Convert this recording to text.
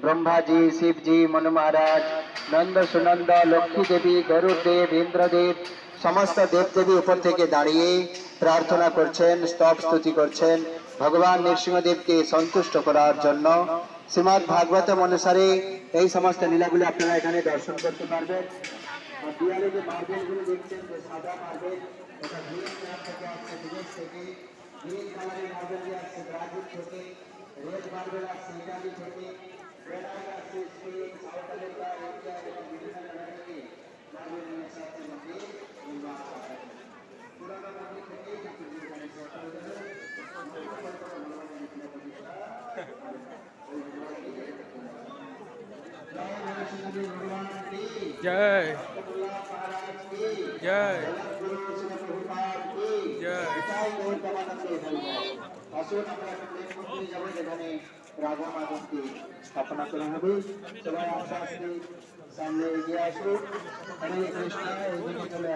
ब्रह्मा जी, शिव जी, मनु महाराज, नंद सुनंद, लक्ष्मी देवी, गरुड़ देव, इंद्रदेव समस्त देवदेवी ऊपर থেকে দাঁড়িয়ে প্রার্থনা করছেন, স্তব স্তুতি করছেন ভগবান নৃসিংহদেবকে সন্তুষ্ট করার জন্য। শ্রীমদ্ ভাগবতম অনুসারে এই সমস্ত লীলাগুলি আপনারা এখানে দর্শন করতে পারবেন। আর দেয়ালে যে মার্বেলগুলো দেখছেন, যে সাদা মার্বেল, এটা ভিয়েতনাম থেকে আসছে, বিদেশ থেকে। গ্রিন কালারের মার্বেল দিয়ে আসছে ব্রাজিল থেকে, রেড মার্বেল আসছে ইটালি থেকে, গ্রেনাইট আসছে স্পেন, সাউথ আমেরিকা, ইন্ডিয়া এবং বিভিন্ন জায়গা থেকে মার্বেল নিয়ে আসছে আপনার মধ্যে নির্মাণ করা হয়। পুরানো মন্দির থেকেই কিন্তু এখানে जय जय जय রাধা মাধবকে স্থাপনা করা হবে। সবাই আস্তে আস্তে সামনে এগিয়ে আসুন। হরে কৃষ্ণ, এগিয়ে চলে